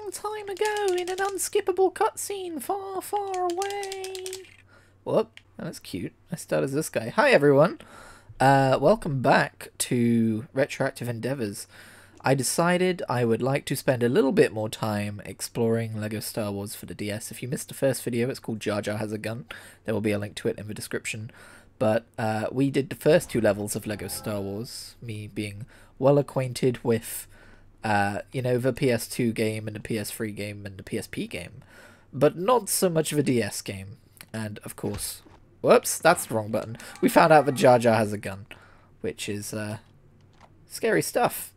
long time ago in an unskippable cutscene far, far away. Whoop, that's cute. I start as this guy. Hi everyone. Welcome back to Retroactive Endeavours. I decided I would like to spend a little bit more time exploring LEGO Star Wars for the DS. If you missed the first video, it's called Jar Jar Has a Gun. There will be a link to it in the description. But we did the first two levels of LEGO Star Wars, me being well acquainted with, you know, the PS2 game and the PS3 game and the PSP game, but not so much of a DS game. And, of course, whoops, that's the wrong button. We found out that Jar Jar has a gun, which is scary stuff.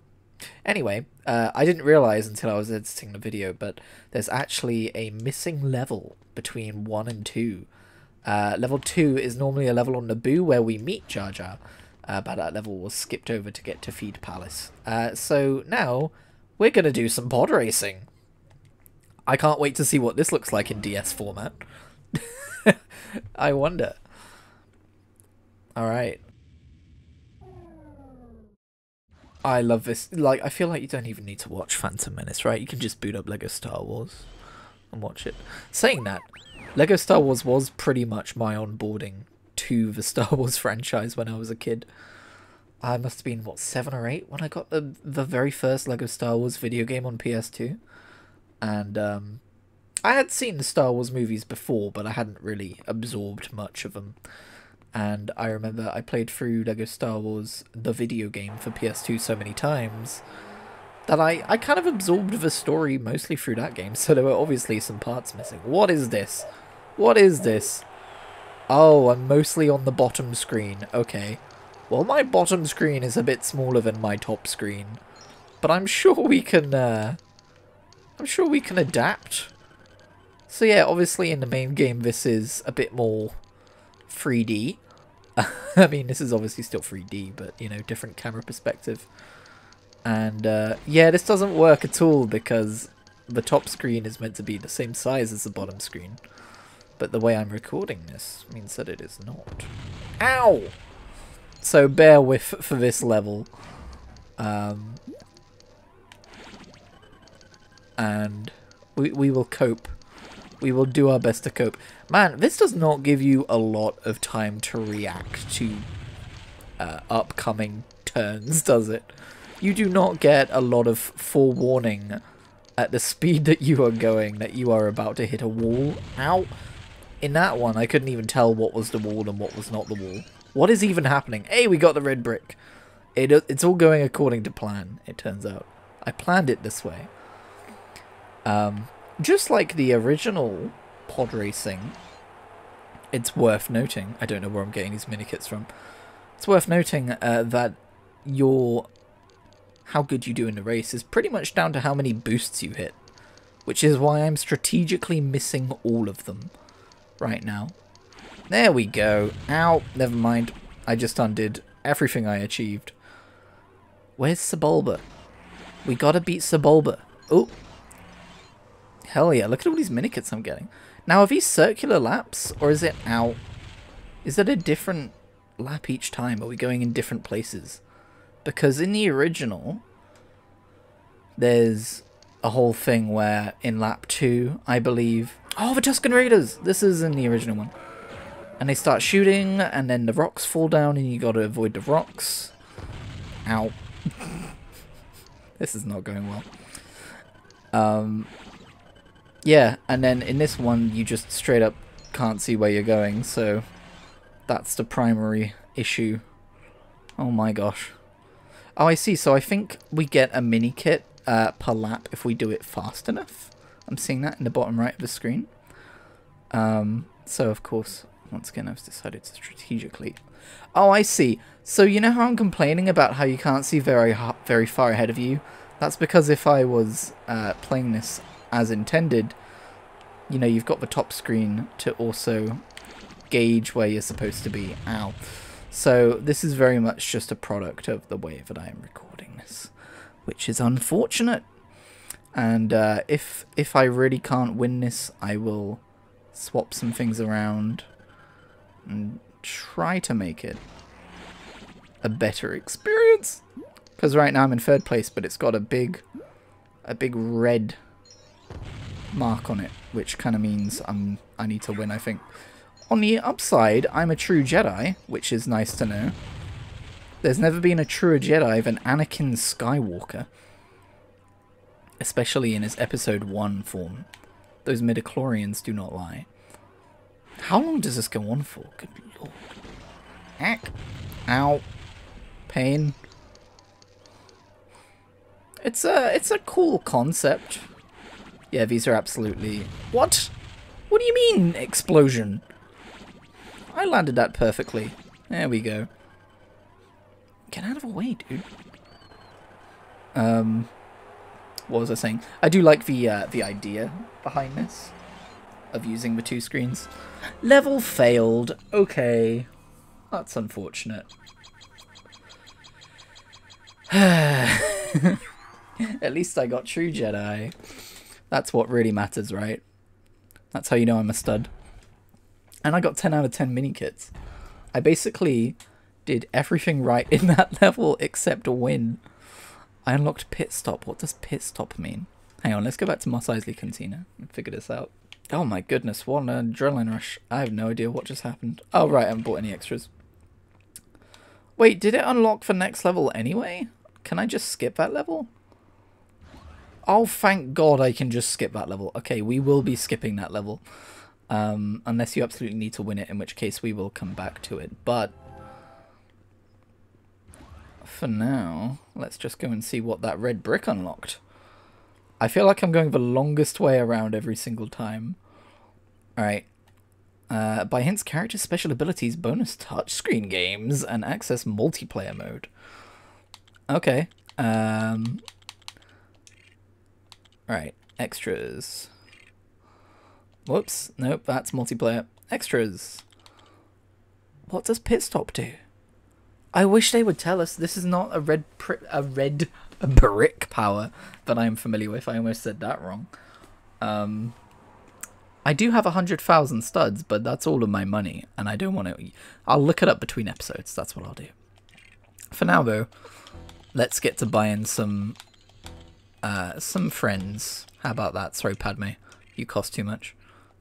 Anyway, I didn't realise until I was editing the video, but there's actually a missing level between 1 and 2. Level 2 is normally a level on Naboo where we meet Jar Jar, but that level was skipped over to get to Feed Palace. So now, we're going to do some pod racing. I can't wait to see what this looks like in DS format. I wonder. Alright. I love this. Like, I feel like you don't even need to watch Phantom Menace, right? You can just boot up LEGO Star Wars and watch it. Saying that, LEGO Star Wars was pretty much my onboarding to the Star Wars franchise when I was a kid. I must have been, what, 7 or 8 when I got the very first LEGO Star Wars video game on PS2. And I had seen the Star Wars movies before, but I hadn't really absorbed much of them. And I remember I played through LEGO Star Wars, the video game, for PS2 so many times that I kind of absorbed the story mostly through that game, so there were obviously some parts missing. What is this? What is this? Oh, I'm mostly on the bottom screen. Okay. Well, my bottom screen is a bit smaller than my top screen, but I'm sure we can, adapt. So yeah, obviously in the main game this is a bit more 3D. I mean, this is obviously still 3D, but, you know, different camera perspective. And, yeah, this doesn't work at all because the top screen is meant to be the same size as the bottom screen. But the way I'm recording this means that it is not. Ow! So bear with for this level. And we will cope. We will do our best to cope. Man, this does not give you a lot of time to react to upcoming turns, does it? You do not get a lot of forewarning at the speed that you are going that you are about to hit a wall. Ow! In that one, I couldn't even tell what was the wall and what was not the wall. What is even happening? Hey, we got the red brick. It's all going according to plan, it turns out. I planned it this way. Just like the original pod racing, it's worth noting, I don't know where I'm getting these mini-kits from, it's worth noting that how good you do in the race is pretty much down to how many boosts you hit, which is why I'm strategically missing all of them right now. There we go. Ow, never mind. I just undid everything I achieved. Where's Sebulba? We gotta beat Sebulba. Oh. Hell yeah, look at all these mini-kits I'm getting. Now, are these circular laps, or is it out? Is it a different lap each time? Are we going in different places? Because in the original, there's a whole thing where in lap 2, I believe... Oh, the Tusken Raiders! This is in the original one. And they start shooting, and then the rocks fall down, and you gotta avoid the rocks. Ow. This is not going well. Yeah, and then in this one, you just straight up can't see where you're going, so that's the primary issue. Oh my gosh. Oh, I see, so I think we get a mini-kit per lap if we do it fast enough. I'm seeing that in the bottom right of the screen. So, of course, once again, I've decided to strategically... Oh, I see. So, you know how I'm complaining about how you can't see very far ahead of you? That's because if I was playing this as intended, you know, you've got the top screen to also gauge where you're supposed to be. Ow. So this is very much just a product of the way that I am recording this, which is unfortunate. And if I really can't win this, I will swap some things around and try to make it a better experience. Because right now I'm in third place, but it's got a big red mark on it, which kind of means I need to win, I think. On the upside, I'm a true Jedi, which is nice to know. There's never been a truer Jedi than Anakin Skywalker. Especially in his episode 1 form. Those midichlorians do not lie. How long does this go on for? Good lord. Ack. Ow. Pain. It's a cool concept. Yeah, these are absolutely... What? What do you mean, explosion? I landed that perfectly. There we go. Get out of the way, dude. What was I saying? I do like the idea behind this. Of using the 2 screens. Level failed. Okay. That's unfortunate. At least I got true Jedi. That's what really matters, right? That's how you know I'm a stud. And I got 10 out of 10 mini kits. I basically did everything right in that level except a win. I unlocked pit stop. What does pit stop mean? Hang on, let's go back to Mos Eisley Cantina and figure this out. Oh my goodness, what an adrenaline rush. I have no idea what just happened. Oh right, I haven't bought any extras. Wait, did it unlock the next level anyway? Can I just skip that level? Oh, thank God I can just skip that level. Okay, we will be skipping that level. Unless you absolutely need to win it, in which case we will come back to it. But for now, let's just go and see what that red brick unlocked. I feel like I'm going the longest way around every single time. Alright. By hints, character special abilities, bonus touchscreen games, and access multiplayer mode. Okay. Right, extras. Whoops, nope, that's multiplayer. Extras. What does pit stop do? I wish they would tell us. This is not a red brick power that I am familiar with. I almost said that wrong. I do have 100,000 studs, but that's all of my money, and I don't want to. I'll look it up between episodes. That's what I'll do. For now, though, let's get to buying some friends. How about that? Sorry, Padme. You cost too much.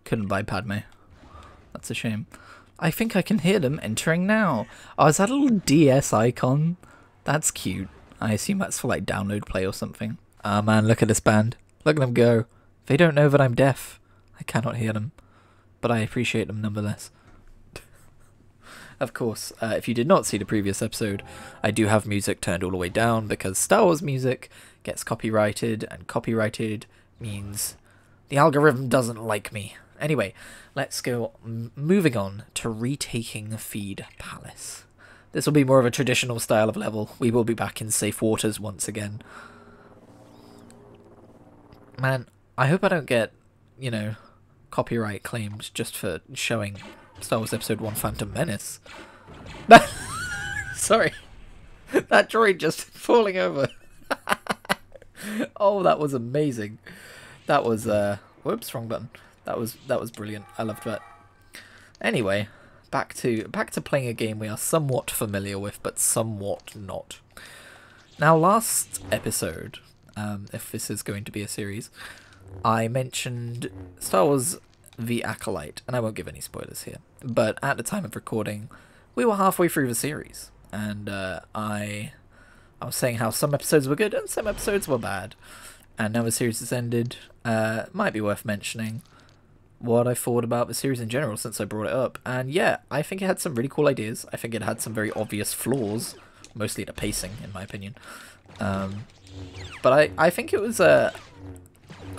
Couldn't buy Padme. That's a shame. I think I can hear them entering now. Oh, is that a little DS icon? That's cute. I assume that's for like download play or something. Ah, man, look at this band. Look at them go. They don't know that I'm deaf. I cannot hear them. But I appreciate them nonetheless. Of course, if you did not see the previous episode, I do have music turned all the way down because Star Wars music gets copyrighted, and copyrighted means the algorithm doesn't like me. Anyway, let's go moving on to retaking Feed Palace. This will be more of a traditional style of level. We will be back in safe waters once again. Man, I hope I don't get, you know, copyright claimed just for showing Star Wars Episode 1 Phantom Menace. Sorry. That droid just falling over. Oh, that was amazing. That was, whoops, wrong button. That was brilliant. I loved that. Anyway, back to playing a game we are somewhat familiar with, but somewhat not. Now, last episode, if this is going to be a series, I mentioned Star Wars The Acolyte, and I won't give any spoilers here, but at the time of recording, we were halfway through the series, and I was saying how some episodes were good and some episodes were bad, and now the series has ended. Might be worth mentioning what I thought about the series in general since I brought it up, and yeah, I think it had some really cool ideas. I think it had some very obvious flaws, mostly the pacing, in my opinion, but I think it was a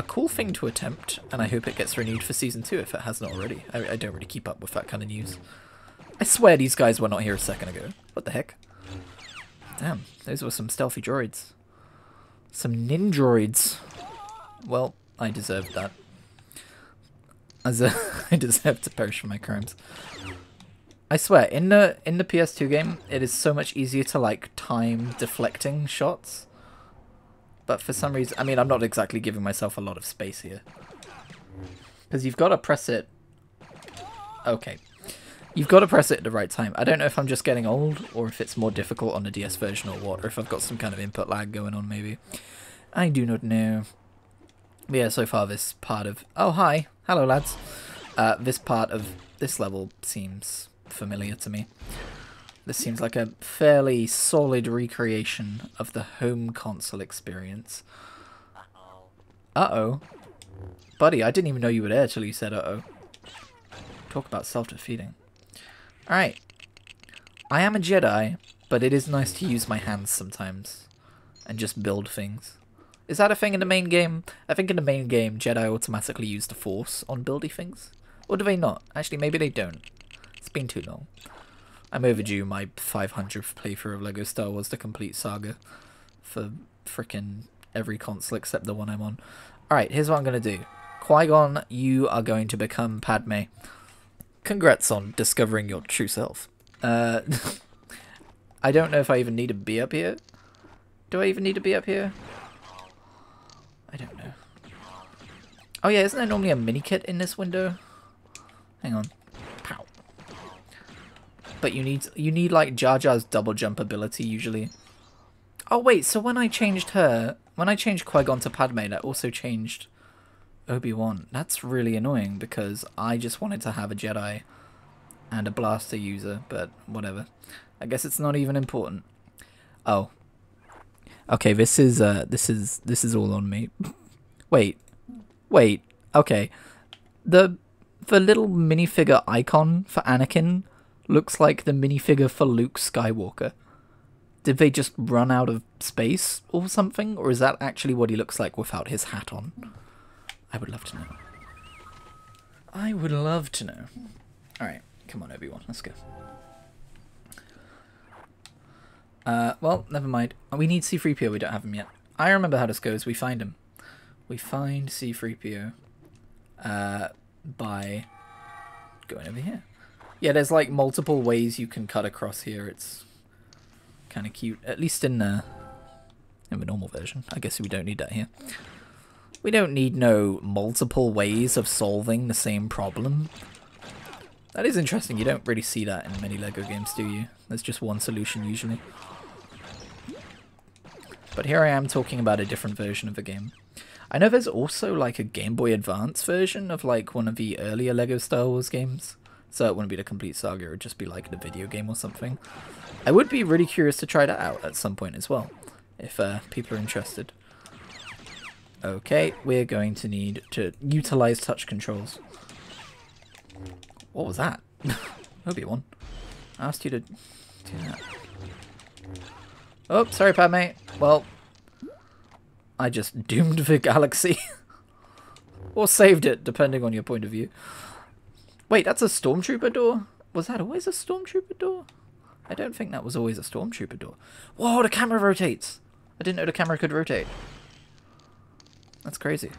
cool thing to attempt, and I hope it gets renewed for Season 2 if it hasn't already. I don't really keep up with that kind of news. I swear these guys were not here a second ago. What the heck? Damn, those were some stealthy droids. Some ninjroids. Well, I deserved that. I deserve to perish for my crimes. I swear, in the PS2 game, it is so much easier to like time deflecting shots. But for some reason, I mean, I'm not exactly giving myself a lot of space here. Because you've got to press it. Okay. You've got to press it at the right time. I don't know if I'm just getting old, or if it's more difficult on the DS version or what, or if I've got some kind of input lag going on maybe. I do not know. Yeah, so far this part of... Oh, hi. Hello, lads. This part of this level seems familiar to me. This seems like a fairly solid recreation of the home console experience. Uh-oh. Buddy, I didn't even know you were there till you said uh-oh. Talk about self-defeating. Alright. I am a Jedi, but it is nice to use my hands sometimes. And just build things. Is that a thing in the main game? I think in the main game, Jedi automatically use the Force on building things. Or do they not? Actually, maybe they don't. It's been too long. I'm overdue my 500th playthrough of LEGO Star Wars The Complete Saga. For frickin' every console except the one I'm on. Alright, here's what I'm going to do. Qui-Gon, you are going to become Padme. Congrats on discovering your true self. I don't know if I even need to be up here. Do I even need to be up here? I don't know. Oh yeah, isn't there normally a mini-kit in this window? Hang on. Pow. But you need like Jar Jar's double jump ability usually. Oh wait, so when I changed Qui-Gon to Padme, that also changed Obi-Wan. That's really annoying because I just wanted to have a Jedi and a blaster user, but whatever. I guess it's not even important. Oh. Okay, this is all on me. Wait. Okay. The little minifigure icon for Anakin looks like the minifigure for Luke Skywalker. Did they just run out of space or something? Or is that actually what he looks like without his hat on? I would love to know. I would love to know. Alright, come on Obi-Wan, let's go. Well, never mind. We need C-3PO, we don't have him yet. I remember how this goes, we find him. We find C-3PO by going over here. Yeah, there's like multiple ways you can cut across here. It's kind of cute, at least in the normal version. I guess we don't need that here. We don't need no multiple ways of solving the same problem. That is interesting. You don't really see that in many LEGO games, do you? There's just one solution usually. But here I am talking about a different version of the game. I know there's also like a Game Boy Advance version of like one of the earlier LEGO Star Wars games. So it wouldn't be the complete saga, it would just be like the video game or something. I would be really curious to try that out at some point as well, if people are interested. Okay, we're going to need to utilize touch controls. What was that? Obi-Wan. I asked you to do that. Oh, sorry, Padme. Well, I just doomed the galaxy. Or saved it, depending on your point of view. Wait, that's a stormtrooper door? Was that always a stormtrooper door? I don't think that was always a stormtrooper door. Whoa, the camera rotates! I didn't know the camera could rotate. That's crazy.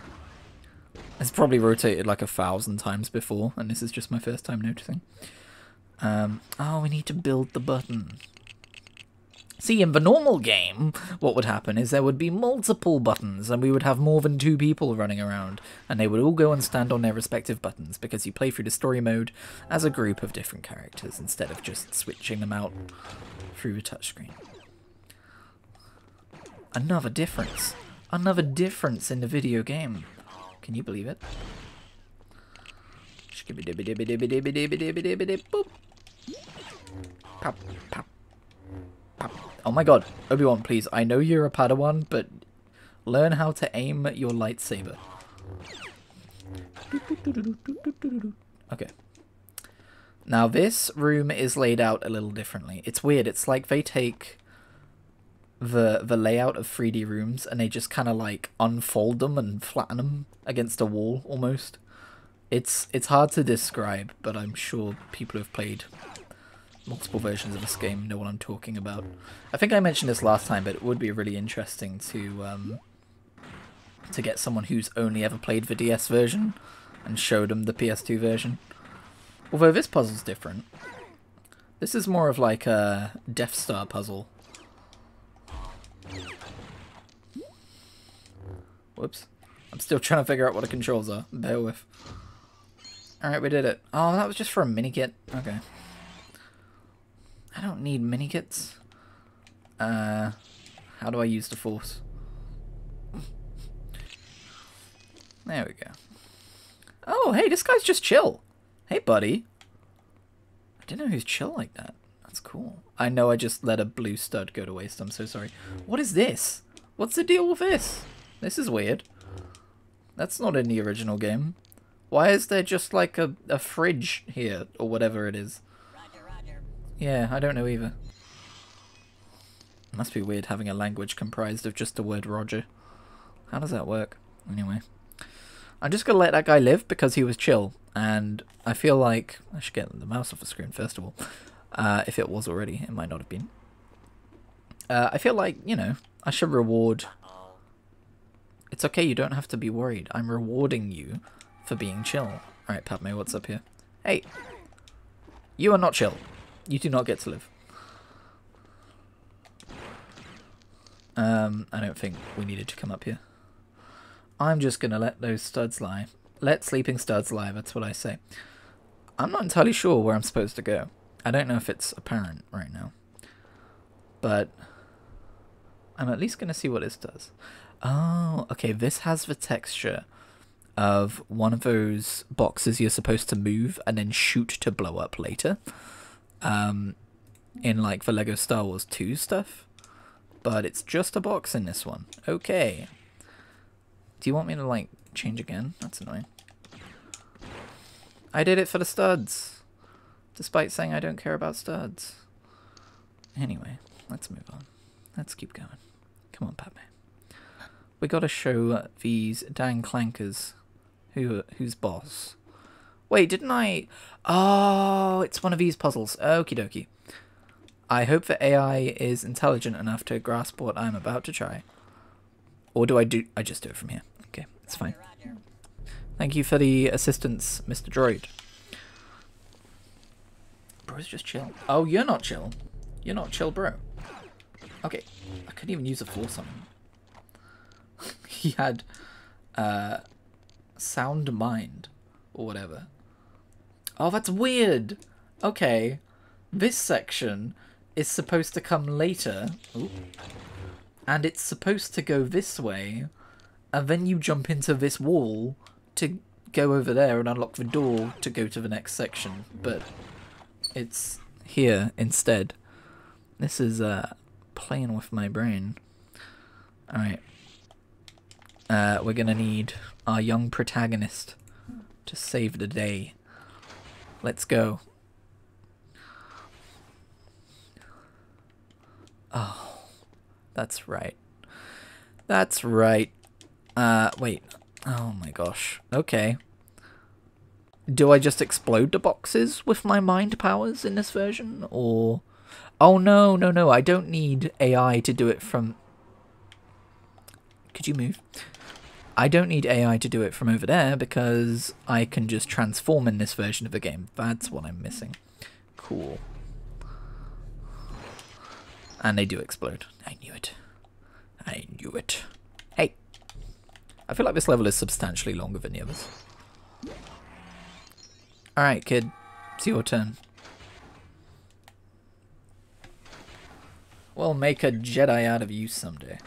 It's probably rotated like 1,000 times before, and this is just my first time noticing. Oh, we need to build the button. See, in the normal game, what would happen is there would be multiple buttons, and we would have more than 2 people running around, and they would all go and stand on their respective buttons, because you play through the story mode as a group of different characters, instead of just switching them out through the touchscreen. Another difference. Another difference in the video game. Can you believe it? Pop, pop. Oh my god, Obi-Wan, please. I know you're a Padawan, but learn how to aim your lightsaber. Okay. Now this room is laid out a little differently. It's weird. It's like they take the layout of 3D rooms and they just kind of like unfold them and flatten them against a wall almost. It's hard to describe, but I'm sure people who have played multiple versions of this game know what I'm talking about. I think I mentioned this last time, but it would be really interesting to get someone who's only ever played the DS version and show them the PS2 version. Although this puzzle's different. This is more of like a Death Star puzzle. Whoops. I'm still trying to figure out what the controls are. Bear with. Alright, we did it. Oh, that was just for a mini-kit. Okay. I don't need mini-kits. How do I use the Force? There we go. Oh, hey, this guy's just chill. Hey, buddy. I didn't know he was chill like that. That's cool. I know I just let a blue stud go to waste. I'm so sorry. What is this? What's the deal with this? This is weird. That's not in the original game. Why is there just like a fridge here, or whatever it is? Roger, roger. Yeah, I don't know either. It must be weird having a language comprised of just the word Roger. How does that work? Anyway. I'm just gonna let that guy live because he was chill, and I feel like I should get the mouse off the screen first of all. If it was already, it might not have been. I feel like, you know, I should reward. It's okay, you don't have to be worried. I'm rewarding you for being chill. Alright, Padme, what's up here? Hey! You are not chill. You do not get to live. I don't think we needed to come up here. I'm just gonna let those studs lie. Let sleeping studs lie, that's what I say. I'm not entirely sure where I'm supposed to go. I don't know if it's apparent right now. But I'm at least gonna see what this does. Oh, okay, this has the texture of one of those boxes you're supposed to move and then shoot to blow up later. In like the Lego Star Wars 2 stuff. But it's just a box in this one. Okay. Do you want me to like change again? That's annoying. I did it for the studs. Despite saying I don't care about studs. Anyway, let's move on. Let's keep going. Come on, Padme. We gotta show these dang clankers who's boss. Wait, didn't I? Oh, it's one of these puzzles. Okie dokie. I hope the AI is intelligent enough to grasp what I'm about to try. Or do I just do it from here? Okay, it's fine. Thank you for the assistance, Mr. Droid. Bro's just chill. Oh, you're not chill. You're not chill, bro. Okay, I couldn't even use a force on him. He had sound mind or whatever. Oh, that's weird. Okay, this section is supposed to come later. Ooh. And it's supposed to go this way, and then you jump into this wall to go over there and unlock the door to go to the next section, but it's here instead. This is playing with my brain. Alright. We're gonna need our young protagonist to save the day. Let's go. Oh, that's right. That's right. Wait. Oh my gosh. Okay. Do I just explode the boxes with my mind powers in this version? Or... Oh no, no, no. I don't need AI to do it from... Could you move? I don't need AI to do it from over there because I can just transform in this version of the game. That's what I'm missing. Cool. And they do explode. I knew it. I knew it. Hey. I feel like this level is substantially longer than the others. Alright, kid. It's your turn. We'll make a Jedi out of you someday.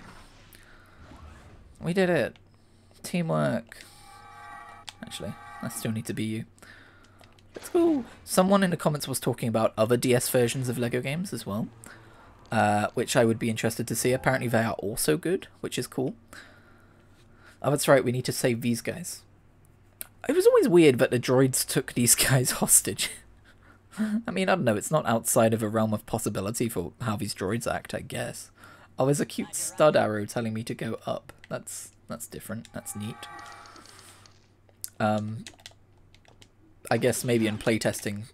We did it. Teamwork. Actually, I still need to be you. Let's go. Someone in the comments was talking about other DS versions of LEGO games as well. Which I would be interested to see. Apparently they are also good, which is cool. Oh, that's right, we need to save these guys. It was always weird that the droids took these guys hostage. I mean, I don't know, it's not outside of a realm of possibility for how these droids act, I guess. Oh, there's a cute stud arrow telling me to go up. That's different, that's neat. I guess maybe in playtesting,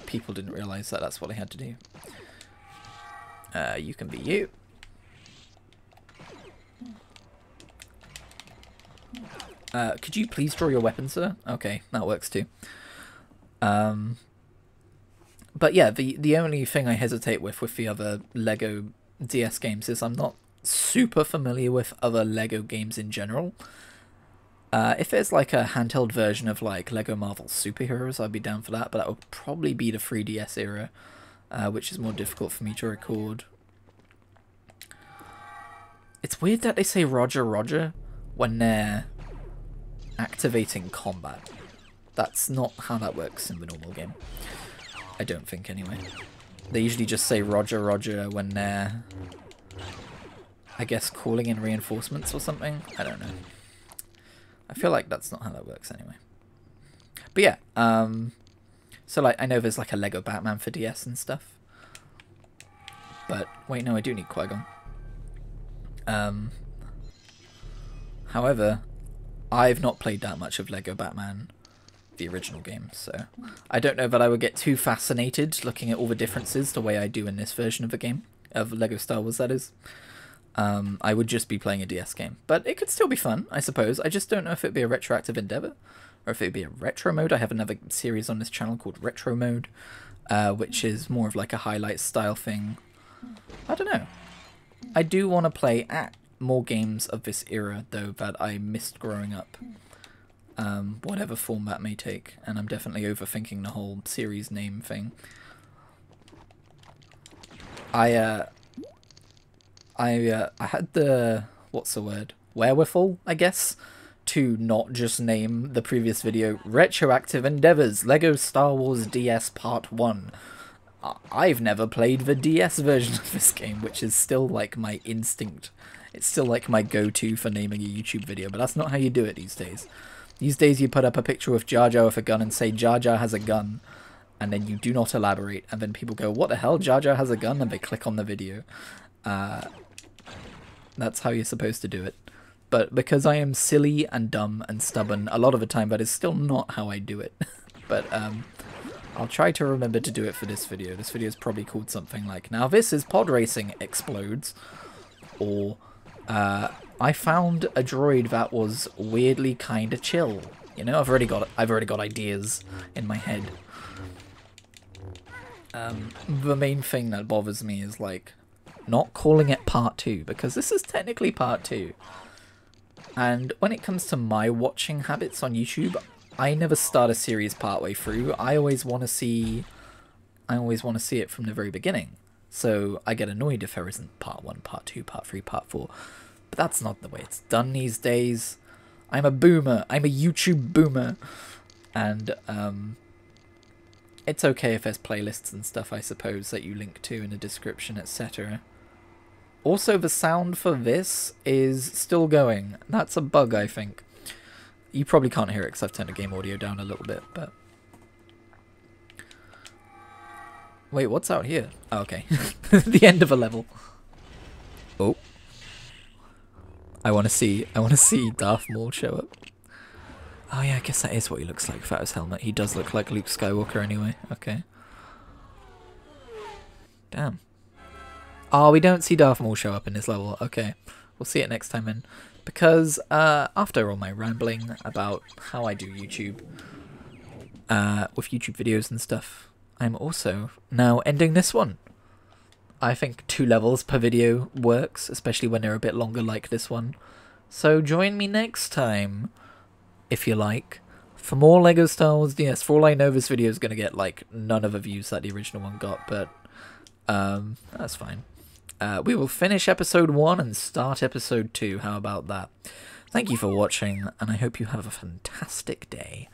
people didn't realise that that's what they had to do. You can be you. Could you please draw your weapon, sir? Okay, that works too. But yeah, the only thing I hesitate with the other LEGO DS games is I'm not super familiar with other LEGO games in general. If there's like a handheld version of like LEGO Marvel Superheroes, I'd be down for that, but that would probably be the 3DS era. Which is more difficult for me to record. It's weird that they say Roger Roger when they're activating combat. That's not how that works in the normal game. I don't think, anyway. They usually just say Roger, Roger when they're, I guess, calling in reinforcements or something. I don't know. I feel like that's not how that works anyway. But yeah, so like I know there's like a Lego Batman for DS and stuff. But wait, no, I do need Qui-Gon. However, I've not played that much of Lego Batman, the original game, so I don't know that I would get too fascinated looking at all the differences the way I do in this version of the game, of Lego Star Wars, that is. I would just be playing a DS game, but it could still be fun, I suppose. I just don't know if it'd be a retroactive endeavor, or if it'd be a retro mode. I have another series on this channel called Retro Mode, which is more of like a highlight style thing. I don't know. I do want to play more games of this era, though, that I missed growing up. Whatever form that may take, and I'm definitely overthinking the whole series name thing. I had the, what's the word, wherewithal, I guess, to not just name the previous video Retroactive Endeavors Lego Star Wars DS Part 1. I've never played the DS version of this game, which is still like my instinct. It's still like my go-to for naming a YouTube video, but that's not how you do it these days. These days you put up a picture of Jar Jar with a gun and say Jar Jar has a gun, and then you do not elaborate, and then people go, what the hell, Jar Jar has a gun, and they click on the video. That's how you're supposed to do it. But because I am silly and dumb and stubborn, a lot of the time that is still not how I do it. But I'll try to remember to do it for this video. This video is probably called something like, now this is Podracing Explodes, or I found a droid that was weirdly kind of chill. You know, I've already got ideas in my head. The main thing that bothers me is like not calling it part 2, because this is technically part 2. And when it comes to my watching habits on YouTube, I never start a series partway through. I always want to see it from the very beginning. So I get annoyed if there isn't part 1, part 2, part 3, part 4. But that's not the way it's done these days. I'm a boomer. I'm a YouTube boomer. And it's okay if there's playlists and stuff, I suppose, that you link to in the description, etc. Also, the sound for this is still going. That's a bug, I think. You probably can't hear it because I've turned the game audio down a little bit, but... Wait, what's out here? Oh, okay. The end of a level. Oh. I want to see Darth Maul show up. Oh yeah, I guess that is what he looks like without his helmet. He does look like Luke Skywalker anyway. Okay. Damn. Oh, we don't see Darth Maul show up in this level. Okay. We'll see it next time then. Because after all my rambling about how I do YouTube, with YouTube videos and stuff, I'm also now ending this one. I think 2 levels per video works, especially when they're a bit longer like this one. So join me next time, if you like, for more LEGO Star Wars DS. For all I know, this video is going to get like none of the views that the original one got, but that's fine. We will finish episode 1 and start episode 2. How about that? Thank you for watching, and I hope you have a fantastic day.